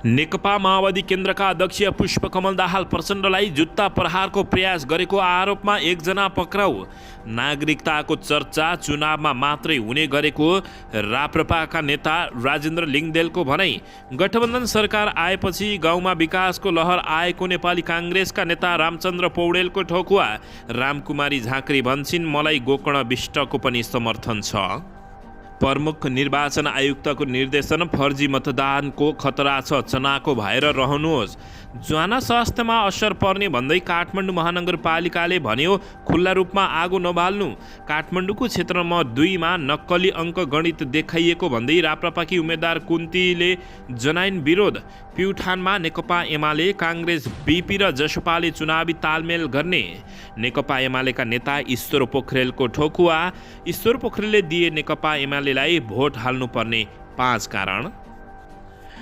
नेकपा माओवादी केन्द्रका अध्यक्ष पुष्पकमल दाहाल प्रचण्डलाई जुत्ता प्रहारको प्रयास गरेको आरोपमा एकजना पक्राउ। नागरिकताको चर्चा चुनावमा मात्रै हुने गरेको राप्रपाका नेता राजेन्द्र लिङदेलको भनाई। गठबन्धन सरकार आएपछि गाउँमा विकासको लहर आएको नेपाली काङ्ग्रेसका नेता रामचन्द्र पौडेलको ठोकुवा। रामकुमारी झाँक्री भन्छिन् मलाई गोकर्ण विष्टको पनि समर्थन छ। प्रमुख निर्वाचन आयुक्तको निर्देशन फर्जी मतदानको खतरा छ, चनाको भएर रहनुहोस्। ज्वाना स्वास्थ्यमा असर पर्ने भन्दै काठमाडौँ महानगरपालिकाले भन्यो खुल्ला रूपमा आगो नबाल्नु। काठमाडौँको क्षेत्र नम्बर 2 मा नक्कली अङ्क गणित देखाइएको भन्दै राप्रपाकी उम्मेद्वार कुन्तीले जनाइन् विरोध। प्युठानमा नेकपा एमाले काङ्ग्रेस बीपी र जसपाले चुनावी तालमेल गर्ने। नेकपा एमालेका नेता ईश्वर पोखरेलको ठोकुवा। ईश्वर पोखरेलले दिए नेकपा एमालेलाई भोट हाल्नुपर्ने 5 कारण।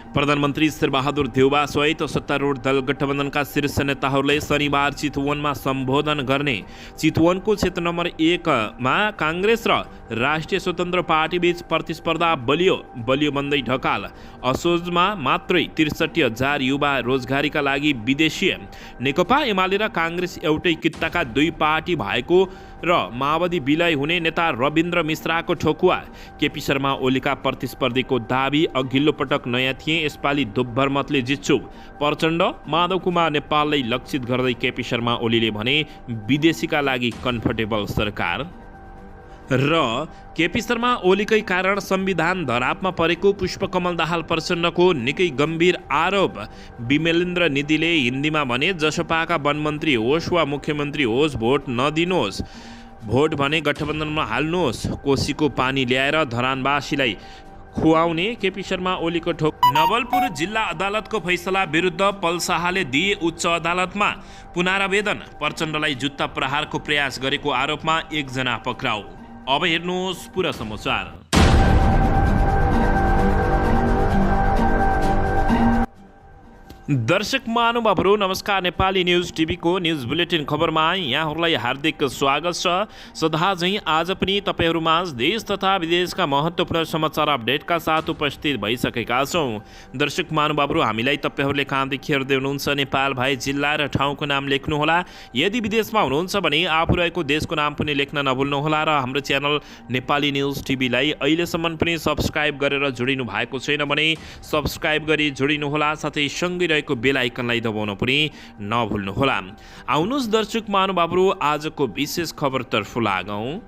प्रधानमन्त्री शेरबहादुर देउवा सहित सत्तारूढ दल गठबन्धनका शीर्ष नेताहरूले शनिबार चितवनमा सम्बोधन गर्ने। चितवनको क्षेत्र नम्बर 1 मा काङ्ग्रेस र राष्ट्रिय स्वतन्त्र पार्टीबीच प्रतिस्पर्धा बलियो बन्दै ढकाल। असोजमा मात्रै 63,000 युवा रोजगारीका लागि विदेशीय। नेकपा एमाले र काङ्ग्रेस एउटै कित्ताका 2 पार्टी भएको र माओवादी विलय हुने नेता रविन्द्र मिश्राको ठोकुवा। केपी शर्मा ओलीका प्रतिस्पर्धीको दाबी अघिल्लो पटक नयाँ थिए, यसपालि दोब्बर मतले जित्छु। प्रचण्ड माधव कुमार नेपाललाई लक्षित गर्दै केपी शर्मा ओलीले भने विदेशीका लागि कम्फर्टेबल सरकार। र केपी शर्मा ओलीकै कारण संविधान धरापमा परेको पुष्पकमल दाहाल प्रचण्डको निकै गम्भीर आरोप। विमलेन्द्र निधिले हिन्दीमा भने जसपाका वनमन्त्री होस् वा मुख्यमन्त्री होस् भोट नदिनुहोस्, भोट भने गठबन्धनमा हाल्नुहोस्। कोसीको पानी ल्याएर धरानवासीलाई खुवाउने केपी शर्मा ओलीको ठोक। नवलपुर जिल्ला अदालतको फैसला विरुद्ध पल्साहाले दिए उच्च अदालतमा पुनरावेदन। प्रचण्डलाई जुत्ता प्रहारको प्रयास गरेको आरोपमा एकजना पक्राउ। अब हेर्नुहोस् पुरा समाचार। दर्शक महानुभावहरू नमस्कार। नेपाली न्युज टिभीको न्युज बुलेटिन खबरमा यहाँहरूलाई हार्दिक स्वागत छ। सदा झैं आज पनि तपाईँहरूमाझ देश तथा विदेशका महत्त्वपूर्ण समाचार अपडेटका साथ उपस्थित भइसकेका छौँ। दर्शक महानुभावहरू हामीलाई तपाईँहरूले कहाँदेखि हेर्दै हुनुहुन्छ नेपाल भए जिल्ला र ठाउँको नाम लेख्नुहोला। यदि विदेशमा हुनुहुन्छ भने आफू रहेको देशको नाम पनि लेख्न नभुल्नुहोला र हाम्रो च्यानल नेपाली न्युज टिभीलाई अहिलेसम्म पनि सब्स्क्राइब गरेर जोडिनु भएको छैन भने सब्स्क्राइब गरी जोडिनुहोला, साथै सँगै बेल आइकनलाई दबाउन पनि नभुल्नुहोला। आउनुहोस् दर्शक महानुभावहरू आजको विशेष खबरतर्फ लागौं।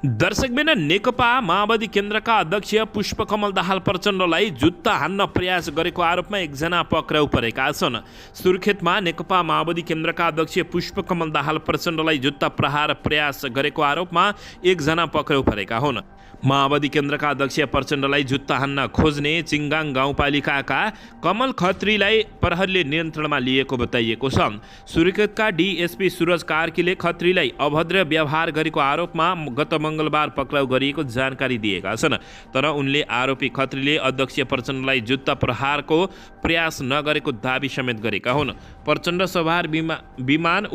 दर्शकबिन नेकपा माओवादी केन्द्रका अध्यक्ष पुष्पकमल दाहाल प्रचण्डलाई जुत्ता हान्न प्रयास गरेको आरोपमा एकजना पक्राउ परेका छन्। सुर्खेतमा नेकपा माओवादी केन्द्रका अध्यक्ष पुष्पकमल दाहाल प्रचण्डलाई जुत्ता प्रहार प्रयास गरेको आरोपमा एकजना पक्राउ परेका हुन्। माओवादी केन्द्रका अध्यक्ष प्रचण्डलाई जुत्ता हान्न खोज्ने चिङ्गाङ गाउँपालिकाका कमल खत्रीलाई प्रहरीले नियन्त्रणमा लिएको बताइएको छ। सुर्खेतका डीएसपी सुरज कार्कीले खत्रीलाई अभद्र व्यवहार गरेको आरोपमा गत मङ्गलबार पक्राउ गरिएको जानकारी दिएका छन्। तर उनले आरोपी खत्रीले अध्यक्ष प्रचण्डलाई जुत्ता प्रहारको प्रयास नगरेको दाबी समेत गरेका हुन्। प्रचण्ड सवार विमान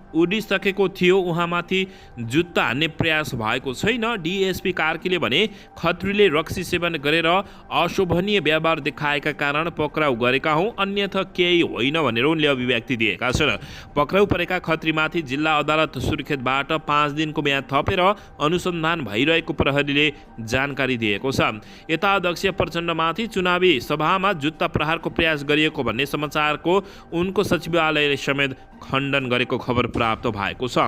उडिसकेको थियो, उहाँमाथि जुत्ता हान्ने प्रयास भएको छैन। डीएसपी कार्कीले भने खत्रीले रक्सी सेवन गरेर अशोभनीय व्यवहार देखाएका कारण पक्राउ गरेका हौँ, अन्यथा केही होइन भनेर उनले अभिव्यक्ति दिएका छन्। पक्राउ परेका खत्रीमाथि जिल्ला अदालत सुर्खेतबाट 5 दिनको म्याद थपेर अनुसन्धान भइरहेको प्रहरीले जानकारी दिएको छ। यता अध्यक्ष प्रचण्डमाथि चुनावी सभामा जुत्ता प्रहारको प्रयास गरिएको भन्ने समाचारको उनको सचिवालयले समेत खण्डन गरेको खबर प्राप्त भएको छ।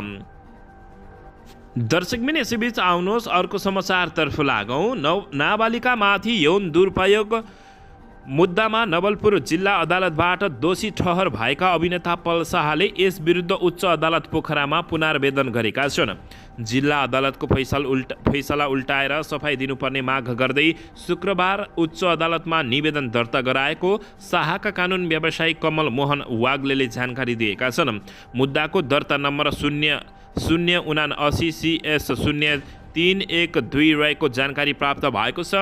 दर्शकबिन यसैबीच आउनुहोस् अर्को समाचारतर्फ लागौं। नाबालिकामाथि यौन दुरुपयोग मुद्दामा नवलपुर जिल्ला अदालतबाट दोषी ठहर भएका अभिनेता पल्साहाले यस विरुद्ध उच्च अदालत पोखरामा पुनरावेदन गरेका छन्। जिल्ला अदालतको फैसला उल्टाएर सफाई दिनुपर्ने माग गर्दै शुक्रबार उच्च अदालतमा निवेदन दर्ता गराएको शाहका कानुन व्यवसायी कमल मोहन वाग्लेले जानकारी दिएका छन्। मुद्दाको दर्ता नम्बर 0079 CS 312 रहेको जानकारी प्राप्त भएको छ।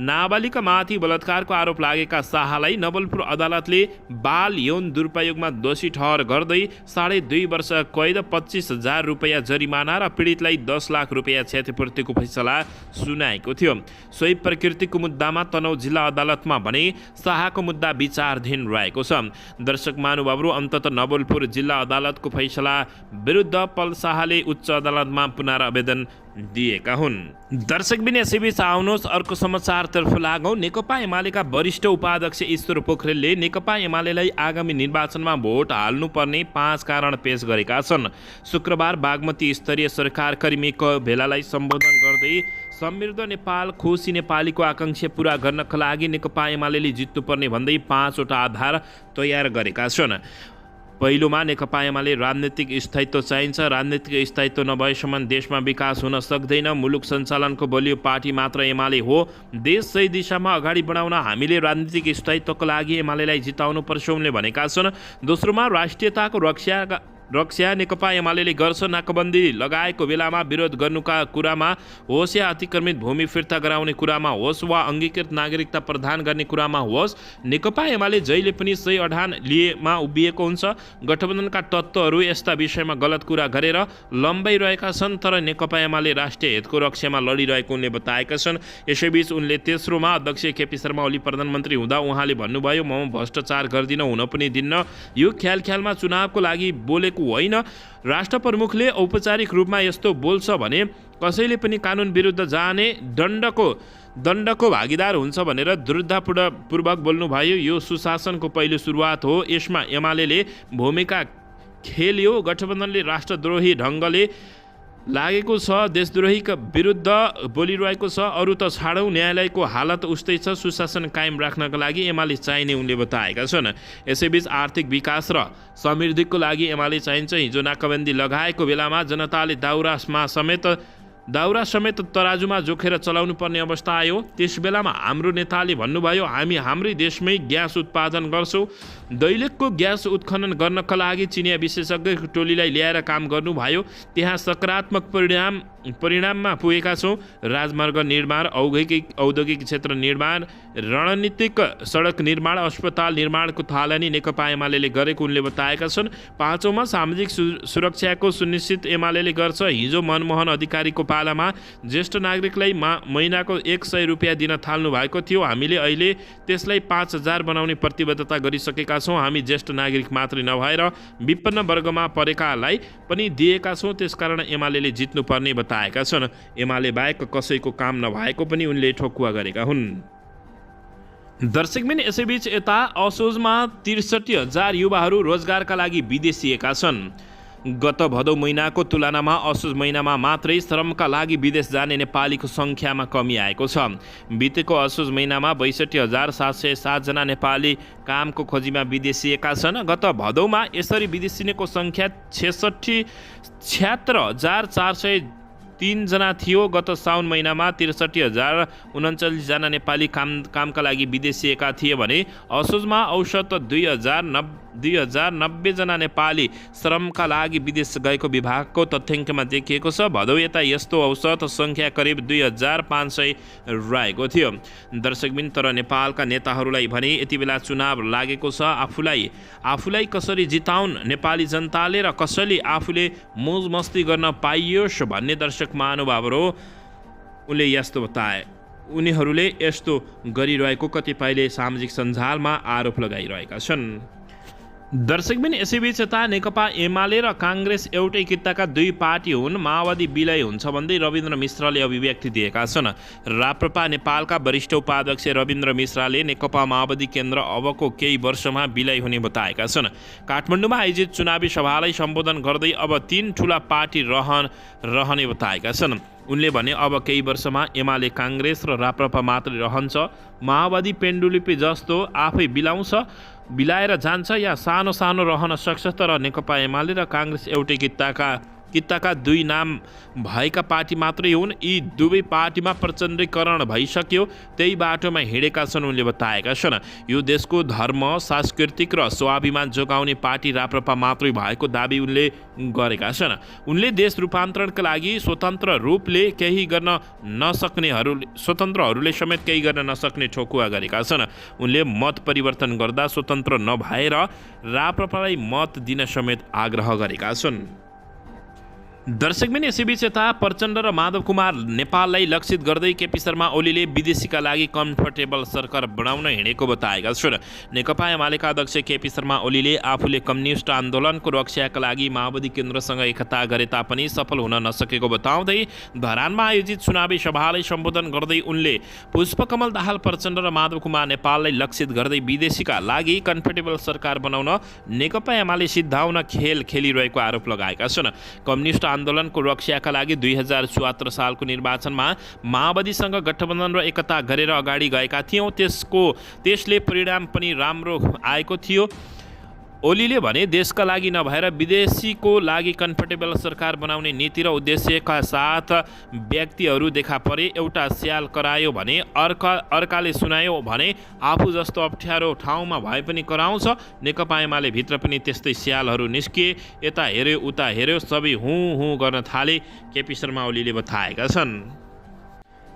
नाबालिकामाथि बलात्कारको आरोप लागेका शाहलाई नवलपुर अदालतले बाल यौन दुरुपयोगमा दोषी ठहर गर्दै 2.5 वर्ष कैद, 25,000 रुपियाँ जरिमाना र पीडितलाई 10 लाख रुपियाँ क्षतिपूर्तिको फैसला सुनाएको थियो। सोही प्रकृतिको मुद्दामा तनहुँ जिल्ला अदालतमा भने शाहको मुद्दा विचाराधीन रहेको छ। दर्शक महानुभावहरू, अन्ततः नवलपुर जिल्ला अदालतको फैसला विरुद्ध पल शाहले उच्च अदालतमा पुनरावेदन दिएका हुन्। दर्शकबिन यसैबीच आउनुहोस् अर्को समाचारतर्फ लागौँ। नेकपा एमालेका वरिष्ठ उपाध्यक्ष ईश्वर पोखरेलले नेकपा एमालेलाई आगामी निर्वाचनमा भोट हाल्नुपर्ने 5 कारण पेश गरेका छन्। शुक्रबार बागमती स्तरीय सरकार कर्मीको भेलालाई सम्बोधन गर्दै समृद्ध नेपाल, खुसी नेपालीको आकांक्षा पूरा गर्नका लागि नेकपा एमालेले जित्नुपर्ने भन्दै 5 वटा आधार तयार गरेका छन्। पहिलोमा नेकपा एमाले राजनीतिक स्थायित्व चाहिन्छ। राजनीतिक स्थायित्व नभएसम्म देशमा विकास हुन सक्दैन। मुलुक सञ्चालनको बलियो पार्टी मात्र एमाले हो। देश सही दिशामा अगाडि बढाउन हामीले राजनीतिक स्थायित्वको लागि एमालेलाई जिताउनु पर्छ उनले भनेका छन्। दोस्रोमा राष्ट्रियताको रक्षा नेकपा एमाले गर्छ। नाकाबन्दी लगाएको बेलामा विरोध गर्नुका कुरामा होस् या अतिक्रमित भूमि फिर्ता गराउने कुरामा होस् वा अङ्गीकृत नागरिकता प्रदान गर्ने कुरामा होस्, नेकपा एमाले जहिले पनि सही अडान लिएमा उभिएको हुन्छ। गठबन्धनका तत्त्वहरू यस्ता विषयमा गलत कुरा गरेर लम्बाइरहेका छन्, तर नेकपा एमाले राष्ट्रिय हितको रक्षामा लडिरहेको उनले बताएका छन्। यसैबीच उनले तेस्रोमा अध्यक्ष केपी शर्मा ओली प्रधानमन्त्री हुँदा उहाँले भन्नुभयो, म भ्रष्टाचार गर्दिन, हुन पनि दिन्न। यो ख्यालमा चुनावको लागि बोलेको होइन। राष्ट्र प्रमुखले औपचारिक रूपमा यस्तो बोल्छ भने कसैले पनि कानुन विरुद्ध जाने दण्डको भागीदार हुन्छ भनेर दृढतापूर्वक बोल्नुभयो। यो सुशासनको पहिलो सुरुवात हो। यसमा एमाले भूमिका खेल्यो। गठबन्धनले राष्ट्रद्रोही ढङ्गले लागेको छ, देशद्रोहीका विरुद्ध बोलिरहेको छ। अरू त छाडौँ, न्यायालयको हालत उस्तै छ। सुशासन कायम राख्नका लागि एमाले चाहिने उनले बताएका छन्। यसैबीच आर्थिक विकास र समृद्धिको लागि एमाले चाहिन्छ। हिजो नाकाबन्दी लगाएको बेलामा जनताले दाउरा समेत तराजुमा जोखेर चलाउनु पर्ने अवस्था आयो। त्यस बेलामा हाम्रो नेताले भन्नुभयो, हामी हाम्रै देशमै ग्यास उत्पादन गर्छौँ। दैलेखको ग्यास उत्खनन गर्नका लागि चिनिया विशेषज्ञ टोलीलाई ल्याएर काम गर्नुभयो। त्यहाँ सकारात्मक परिणाममा पुगेका छौँ। राजमार्ग निर्माण, औद्योगिक क्षेत्र निर्माण, रणनीतिक सडक निर्माण, अस्पताल निर्माणको थालनी नेकपा एमाले गरेको उनले बताएका छन्। 5औँमा सामाजिक सुरक्षाको सुनिश्चित एमाले गर्छ। हिजो मनमोहन अधिकारीको पालामा ज्येष्ठ नागरिकलाई महिनाको 100 रुपियाँ दिन थाल्नु भएको थियो। हामीले अहिले त्यसलाई 5,000 बनाउने प्रतिबद्धता गरिसकेका छौँ। हामी ज्येष्ठ नागरिक मात्रै नभएर विपन्न वर्गमा परेकालाई पनि दिएका छौँ। त्यसकारण एमाले जित्नुपर्ने बताएका छन्। एमाले बाहेक कसैको काम नभएको पनि उनले ठोकुवा गरेका हुन्। दर्शकबिन यसैबीच यता असोजमा 63,000 युवाहरू रोजगारका लागि विदेशिएका छन्। गत भदौ महिनाको तुलनामा असोज महिनामा मात्रै श्रमका लागि विदेश जाने नेपालीको सङ्ख्यामा कमी आएको छ। बितेको असोज महिनामा 62,707 जना नेपाली कामको खोजीमा विदेशिएका छन्। गत भदौमा यसरी विदेशिनेको सङ्ख्या 76,403 जना थियो। गत साउन महिनामा 63,039 जना नेपाली कामका लागि विदेशिएका थिए भने असोजमा औसत 2,090 जना नेपाली श्रमका लागि विदेश गएको विभागको तथ्याङ्कमा देखिएको छ। भदौ यता यस्तो औसत सङ्ख्या करिब 2,500 रहेको थियो। दर्शकबिन, तर नेपालका नेताहरूलाई भने यति बेला चुनाव लागेको छ। आफूलाई कसरी जिताउन् नेपाली जनताले र कसरी आफूले मोज मस्ती गर्न पाइयोस् भन्ने दर्शक महानुभावहरू उनले यस्तो बताए। उनीहरूले यस्तो गरिरहेको कतिपयले सामाजिक सञ्जालमा आरोप लगाइरहेका छन्। दर्शकबिन यसैबीच यता नेकपा एमाले र काङ्ग्रेस एउटै कित्ताका दुई पार्टी हुन्, माओवादी विलय हुन्छ भन्दै रविन्द्र मिश्रले अभिव्यक्ति दिएका छन्। राप्रपा नेपालका वरिष्ठ उपाध्यक्ष रविन्द्र मिश्रले नेकपा माओवादी केन्द्र अबको केही वर्षमा विलय हुने बताएका छन्। काठमाडौँमा आयोजित चुनावी सभालाई सम्बोधन गर्दै अब 3 ठूला पार्टी रहने बताएका छन्। उनले भने अब केही वर्षमा एमाले, काङ्ग्रेस र राप्रपा मात्रै रहन्छ। माओवादी पेन्डुलिपी जस्तो आफै बिलाएर जान्छ या सानो रहन सक्छ, तर नेकपा एमाले र काङ्ग्रेस एउटै किताका 2 नाम भएका पार्टी मात्रै हुन्। यी दुवै पार्टीमा प्रचण्डीकरण भइसक्यो, त्यही बाटोमा हिँडेका छन् उनले बताएका छन्। यो देशको धर्म, सांस्कृतिक र स्वाभिमान जोगाउने पार्टी राप्रपा मात्रै भएको दाबी उनले गरेका छन्। उनले देश रूपान्तरणका लागि स्वतन्त्रहरूले समेत केही गर्न नसक्ने ठोकुवा गरेका छन्। उनले मत परिवर्तन गर्दा स्वतन्त्र नभएर राप्रपालाई मत दिन समेत आग्रह गरेका छन्। दर्शकबिन यसैबीच यता प्रचण्ड र माधव कुमार नेपाललाई लक्षित गर्दै केपी शर्मा ओलीले विदेशीका लागि कम्फर्टेबल सरकार बनाउन हिँडेको बताएका छन्। नेकपा एमालेका अध्यक्ष केपी शर्मा ओलीले आफूले कम्युनिस्ट आन्दोलनको रक्षाका लागि माओवादी केन्द्रसँग एकता गरे तापनि सफल हुन नसकेको बताउँदै धरानमा आयोजित चुनावी सभालाई सम्बोधन गर्दै उनले पुष्पकमल दाहाल प्रचण्ड र माधव कुमार नेपाललाई लक्षित गर्दै विदेशीका लागि कम्फर्टेबल सरकार बनाउन नेकपा एमाले सिद्धाउन खेल खेलिरहेको आरोप लगाएका छन्। कम्युनिस्ट आन्दोलनको रक्षाका लागि 2074 सालको निर्वाचनमा माओवादीसँग गठबन्धन र एकता गरेर अगाडि गएका थियौँ। त्यसले परिणाम पनि राम्रो आएको थियो। ओलीले भने देशका लागि नभएर विदेशीको लागि कम्फर्टेबल सरकार बनाउने नीति र उद्देश्यका साथ व्यक्तिहरू देखा परे। एउटा स्याल करायो भने अर्काले सुनायो भने आफू जस्तो अप्ठ्यारो ठाउँमा भए पनि कराउँछ। नेकपा एमाले भित्र पनि त्यस्तै स्यालहरू निस्किए। यता हेऱ्यो उता हेऱ्यो, सबै हुँ हुँ गर्न थाले, केपी शर्मा ओलीले बताएका छन्।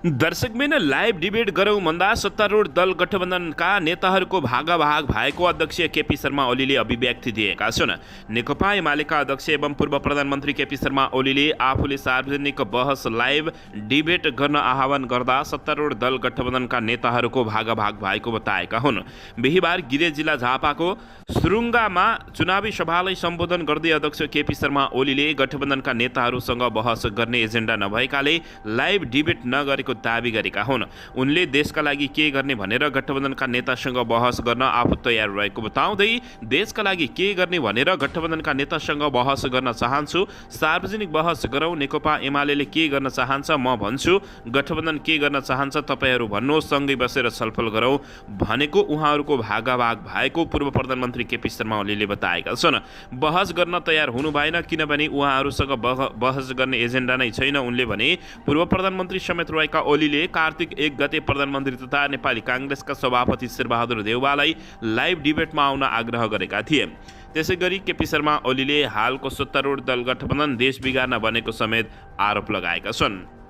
दर्शकबिन लाइभ डिबेट गरौँ भन्दा सत्तारूढ दल गठबन्धनका नेताहरूको भागाभाग भएको अध्यक्ष केपी शर्मा ओलीले अभिव्यक्ति दिएका छन्। नेकपा एमालेका अध्यक्ष एवं पूर्व प्रधानमन्त्री केपी शर्मा ओलीले आफूले सार्वजनिक बहस लाइभ डिबेट गर्न आह्वान गर्दा सत्तारूढ दल गठबन्धनका नेताहरूको भागाभाग भएको बताएका हुन्। बिहिबार गिरिजा जिल्ला झापाको सुरुङ्गामा चुनावी सभालाई सम्बोधन गर्दै अध्यक्ष केपी शर्मा ओलीले गठबन्धनका नेताहरूसँग बहस गर्ने एजेन्डा नभएकाले लाइभ डिबेट नगरेको दाबी गरेका हुन्। उनले देशका लागि के गर्ने भनेर गठबन्धनका नेतासँग बहस गर्न आफू तयार रहेको बताउँदै देशका लागि के गर्ने भनेर गठबन्धनका नेतासँग बहस गर्न चाहन्छु। सार्वजनिक बहस गरौँ। नेकपा एमाले के गर्न चाहन्छ म भन्छु, गठबन्धन के गर्न चाहन्छ तपाईँहरू भन्नुहोस्, सँगै बसेर छलफल गरौँ भनेको उहाँहरूको भागाभाग भएको पूर्व प्रधानमन्त्री केपी शर्मा ओलीले बताएका छन्। बहस गर्न तयार हुनु भएन किनभने उहाँहरूसँग बहस गर्ने एजेन्डा नै छैन। उनले भने पूर्व प्रधानमन्त्री समेत रहेका ओलीले कार्तिक 1 गते प्रधानमन्त्री तथा नेपाली काङ्ग्रेसका सभापति शेरबहादुर देउवालाई लाइभ डिबेटमा आउन आग्रह गरेका थिए। त्यसैगरी केपी शर्मा ओलीले हालको सत्तारूढ दल गठबन्धन देश बिगार्न बनेको समेत आरोप लगाएका छन्।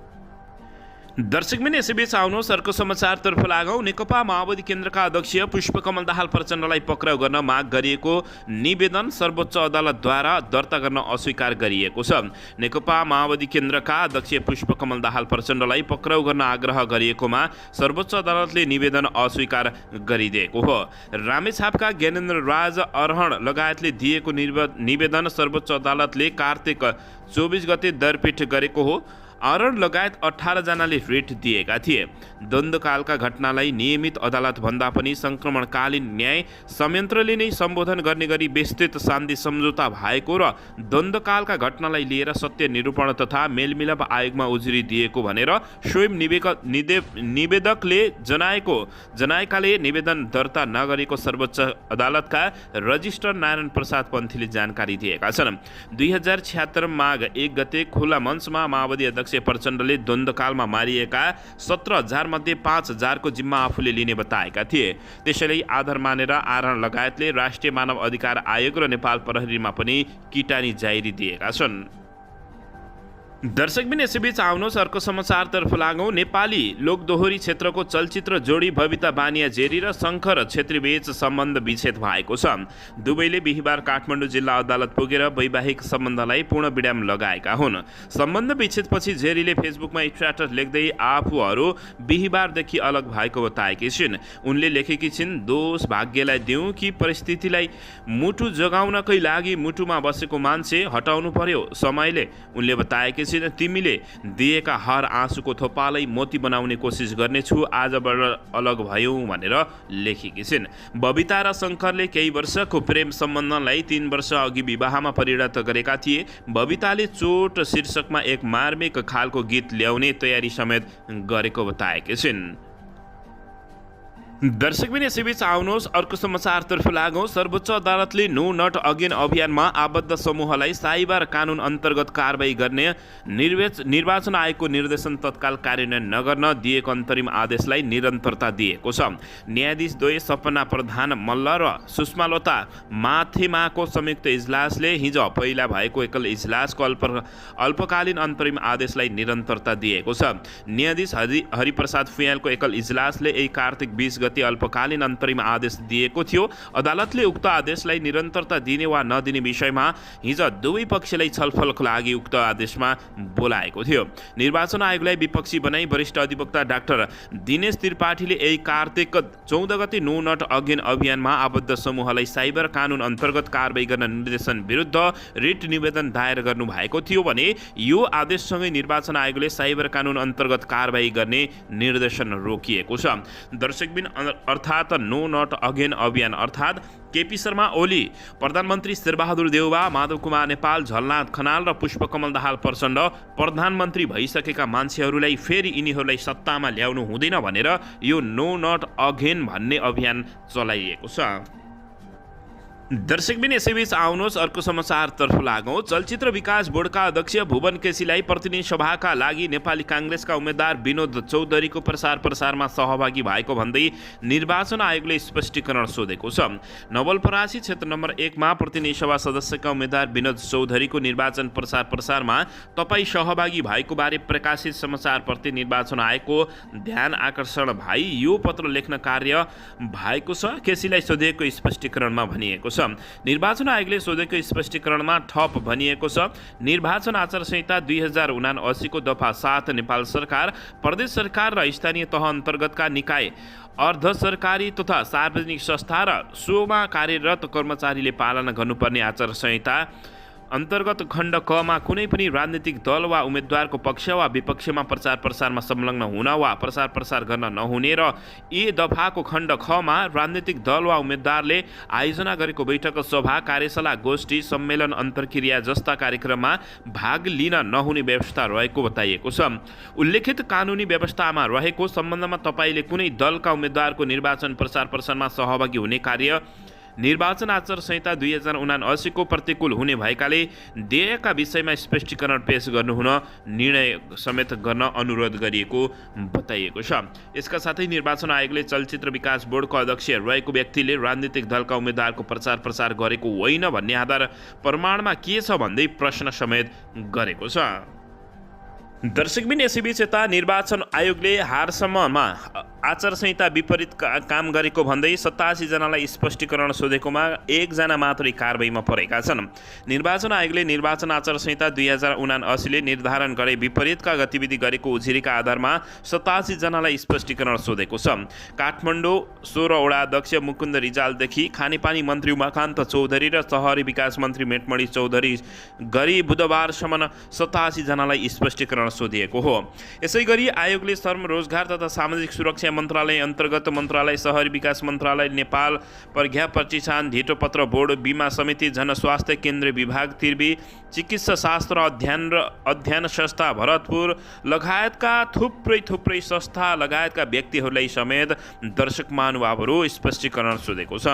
दर्शकबिन यसैबीच आउनुहोस् अर्को समाचारतर्फ लागौँ। नेकपा माओवादी केन्द्रका अध्यक्ष पुष्पकमल दाहाल प्रचण्डलाई पक्राउ गर्न माग गरिएको निवेदन सर्वोच्च अदालतद्वारा दर्ता गर्न अस्वीकार गरिएको छ। नेकपा माओवादी केन्द्रका अध्यक्ष पुष्पकमल दाहाल प्रचण्डलाई पक्राउ गर्न आग्रह गरिएकोमा सर्वोच्च अदालतले निवेदन अस्वीकार गरिदिएको हो। रामेछापका ज्ञानेन्द्र राज अरहण लगायतले दिएको निवेदन सर्वोच्च अदालतले कार्तिक 24 गते दरपीठ गरेको हो। अरण लगायत 18 जनाले रिट दिएका थिए। द्वन्द्वकालका घटनालाई नियमित अदालत भन्दा पनि सङ्क्रमणकालीन न्याय संयन्त्रले नै सम्बोधन गर्ने गरी विस्तृत शान्ति सम्झौता भएको र द्वन्द्वकालका घटनालाई लिएर सत्य निरूपण तथा मेलमिलाप आयोगमा उजुरी दिएको भनेर स्वयं निवेदकले जनाएकाले निवेदन दर्ता नगरेको सर्वोच्च अदालतका रजिस्ट्रार नारायण प्रसाद पन्थीले जानकारी दिएका छन्। 2076 माघ 1 गते खुला मञ्चमा माओवादी अध्यक्ष प्रचण्डले द्वन्द्वकालमा मारिएका 17,000 मध्ये 5,000 को जिम्मा आफूले लिने बताएका थिए। त्यसैले आधार मानेर आरोहण लगायतले राष्ट्रिय मानव अधिकार आयोग र नेपाल प्रहरीमा पनि किटानी जारी दिएका छन्। दर्शकबिन यसैबीच आउनुहोस् अर्को समाचारतर्फ लागौँ। नेपाली लोकदोहोरी क्षेत्रको चलचित्र जोडी बबिता बानिया जेरी र शङ्कर छेत्रीबीच सम्बन्ध विच्छेद भएको छ। दुवैले बिहिबार काठमाडौँ जिल्ला अदालत पुगेर वैवाहिक सम्बन्धलाई पूर्ण विराम लगाएका हुन्। सम्बन्ध विच्छेदपछि जेरीले फेसबुकमा स्ट्याटस लेख्दै आफूहरू बिहिबारदेखि अलग भएको बताएकी छिन्। उनले लेखेकी छिन्, दोष भाग्यलाई दिउँ कि परिस्थितिलाई? मुटु जगाउनकै लागि मुटुमा बसेको मान्छे हटाउनु पर्यो समयले। उनले बताएकी तिमीले दिएका हर आँसुको थोपालाई मोती बनाउने कोसिस गर्नेछु, आजबाट अलग भयौँ भनेर लेखेकी छिन्। बबिता र शङ्करले केही वर्षको प्रेम सम्बन्धलाई 3 वर्ष अघि विवाहमा परिणत गरेका थिए। बबिताले चोट शीर्षकमा एक मार्मिक खालको गीत ल्याउने तयारी समेत गरेको बताएकी छिन्। दर्शकबिन यसैबीच आउनुहोस् अर्को समाचारतर्फ लागौँ। सर्वोच्च अदालतले नो नट अगेन अभियानमा आबद्ध समूहलाई साइबर कानुन अन्तर्गत कारबाही गर्ने निर्वाचन आयोगको निर्देशन तत्काल कार्यान्वयन नगर्न दिएको अन्तरिम आदेशलाई निरन्तरता दिएको छ। न्यायाधीश द्वय सपना प्रधान मल्ल र सुषमालता माथेमाको संयुक्त इजलासले हिजो पहिला भएको एकल इजलासको अल्पकालीन अन्तरिम आदेशलाई निरन्तरता दिएको छ। न्यायाधीश हरिप्रसाद फुयालको एकल इजलासले यही कार्तिक 20 गते अल्पकालीन अन्तरिम आदेश दिएको थियो। अदालतले उक्त आदेशलाई निरन्तरता दिने वा नदिने विषयमा हिजो दुवै पक्षलाई छलफलको लागि उक्त आदेशमा बोलाएको थियो। निर्वाचन आयोगलाई विपक्षी बनाई वरिष्ठ अधिवक्ता डाक्टर दिनेश त्रिपाठीले यही कार्तिक 14 गते नो नट अगेन अभियानमा आबद्ध समूहलाई साइबर कानुन अन्तर्गत कारबाही गर्न निर्देशन विरुद्ध रिट निवेदन दायर गर्नु भएको थियो भने यो आदेशसँगै निर्वाचन आयोगले साइबर कानुन अन्तर्गत कारबाही गर्ने निर्देशन रोकिएको छ। दर्शकबिन अर्थात् नो नट अगेन अभियान अर्थात् केपी शर्मा ओली, प्रधानमन्त्री शेरबहादुर देउवा, माधव कुमार नेपाल, झलनाथ खनाल र पुष्पकमल दाहाल प्रचण्ड प्रधानमन्त्री भइसकेका मान्छेहरूलाई फेरि यिनीहरूलाई सत्तामा ल्याउनु हुँदैन भनेर यो नो नट अगेन भन्ने अभियान चलाइएको छ। दर्शकबिन यसैबीच आउनुहोस् अर्को समाचारतर्फ लागौँ। चलचित्र विकास बोर्डका अध्यक्ष भुवन केसीलाई प्रतिनिधि सभाका लागि नेपाली काङ्ग्रेसका उम्मेद्वार विनोद चौधरीको प्रसारमा सहभागी भएको भन्दै निर्वाचन आयोगले स्पष्टीकरण सोधेको छ। नवलपरासी क्षेत्र नम्बर 1 मा प्रतिनिधि सभा सदस्यका उम्मेद्वार विनोद चौधरीको निर्वाचन प्रसारमा तपाईँ सहभागी भएको बारे प्रकाशित समाचारप्रति निर्वाचन आयोगको ध्यान आकर्षण भई यो पत्र लेख्न कार्य भएको छ। केसीलाई सोधेको स्पष्टीकरणमा भनिएको छ। निर्वाचन आयोगले सोधेको स्पष्टीकरणमा थप भनिएको छ। निर्वाचन आचार संहिता 2079 को दफा 7 नेपाल सरकार, प्रदेश सरकार र स्थानीय तह अन्तर्गतका निकाय, अर्ध सरकारी तथा सार्वजनिक संस्था र सोमा कार्यरत कर्मचारीले पालना गर्नुपर्ने आचार संहिता अन्तर्गत खण्ड क मा कुनै पनि राजनीतिक दल वा उम्मेद्वारको पक्ष वा विपक्षमा प्रचारमा संलग्न हुन वा प्रसार गर्न नहुने र यी दफाको खण्ड ख मा राजनीतिक दल वा उम्मेद्वारले आयोजना गरेको बैठक, सभा, कार्यशाला, गोष्ठी, सम्मेलन, अन्तर्क्रिया जस्ता कार्यक्रममा भाग लिन नहुने व्यवस्था रहेको बताइएको छ। उल्लेखित कानुनी व्यवस्थामा रहेको सम्बन्धमा तपाईँले कुनै दलका उम्मेद्वारको निर्वाचन प्रसारमा सहभागी हुने कार्य निर्वाचन आचार संहिता 2079 को प्रतिकूल हुने भएकाले देयका विषयमा स्पष्टीकरण पेश गर्नुहुन निर्णय समेत गर्न अनुरोध गरिएको बताइएको छ। यसका साथै निर्वाचन आयोगले चलचित्र विकास बोर्डको अध्यक्ष रहेको व्यक्तिले राजनीतिक दलका उम्मेद्वारको प्रचार गरेको होइन भन्ने आधार प्रमाणमा के छ भन्दै प्रश्न समेत गरेको छ। दर्शकबिन यसैबीच यता निर्वाचन आयोगले हारसम्ममा आचार संहिता विपरीत काम गरेको भन्दै 87 जनालाई स्पष्टीकरण सोधेकोमा 1 जना मात्रै कारबाहीमा परेका छन्। निर्वाचन आयोगले निर्वाचन आचार संहिता 2079 ले निर्धारण गरे विपरीतका गतिविधि गरेको उजुरीका आधारमा 87 जनालाई स्पष्टीकरण सोधेको छ। काठमाडौँ 16 वडा अध्यक्ष मुकुन्द रिजालदेखि खानेपानी मन्त्री उमाकान्त चौधरी र शहरी विकास मन्त्री मेटमणि चौधरी गरी बुधबारसम्म 87 जनालाई स्पष्टीकरण सोधिएको हो। यसैगरी आयोगले श्रम, रोजगार तथा सामाजिक सुरक्षा मन्त्रालय अन्तर्गत मन्त्रालय, शहरी विकास मन्त्रालय, नेपाल प्रज्ञा प्रतिष्ठान, धिटोपत्र बोर्ड, बीमा समिति, जनस्वास्थ्य केन्द्रीय विभाग, तिर्बी, चिकित्सा शास्त्र अध्ययन संस्था भरतपुर लगायतका थुप्रै संस्था लगायतका व्यक्तिहरूलाई समेत दर्शक महानुभावहरू स्पष्टीकरण सोधेको छ।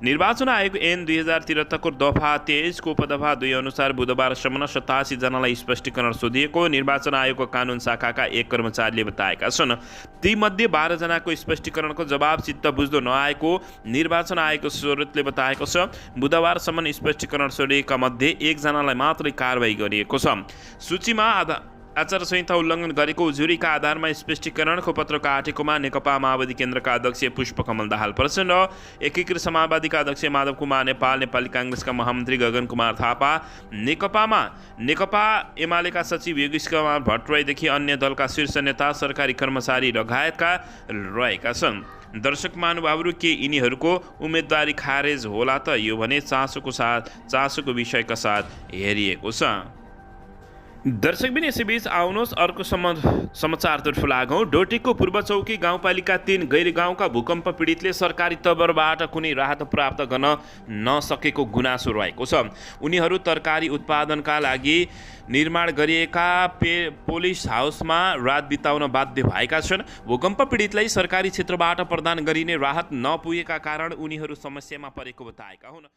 निर्वाचन आयोग ऐन 2073 को दफा 23 को उपदफा 2 अनुसार बुधबारसम्म 87 जनालाई स्पष्टीकरण सोधिएको निर्वाचन आयोगको कानुन शाखाका एक कर्मचारीले बताएका छन्। तीमध्ये 12 जनाको स्पष्टीकरणको जवाब चित्त बुझ्दो नआएको निर्वाचन आयोगको स्रोतले बताएको छ। बुधबारसम्म स्पष्टीकरण सोधिएका मध्ये 1 जनालाई मात्रै कारबाही गरिएको छ। सूचीमा आचार संहिता उल्लङ्घन गरेको उजुरीका आधारमा स्पष्टीकरणको पत्र काटेकोमा नेकपा माओवादी केन्द्रका अध्यक्ष पुष्पकमल दाहाल प्रचण्ड, एकीकृत समाजवादीका अध्यक्ष माधव कुमार नेपाल, नेपाली काङ्ग्रेसका महामन्त्री गगन कुमार थापा, नेकपा एमालेका सचिव योगेश कुमार भट्टराईदेखि अन्य दलका शीर्ष नेता, सरकारी कर्मचारी लगायतका रहेका छन्। दर्शक महानुभावहरू के यिनीहरूको उम्मेदवारी खारेज होला त? यो भने चासोको विषयका साथ हेरिएको छ। दर्शकबिन यसैबीच आउनुहोस् अर्को समाचारतर्फ लागौँ। डोटीको पूर्व चौकी गाउँपालिका 3 गैरी गाउँका भूकम्प पीडितले सरकारी तर्फबाट कुनै राहत प्राप्त गर्न नसकेको गुनासो रहेको छ। उनीहरू तरकारी उत्पादनका लागि निर्माण गरिएका पोलिस हाउसमा रात बिताउन बाध्य भएका छन्। भूकम्प पीडितलाई सरकारी क्षेत्रबाट प्रदान गरिने राहत नपुगेका कारण उनीहरू समस्यामा परेको बताएका हुन्।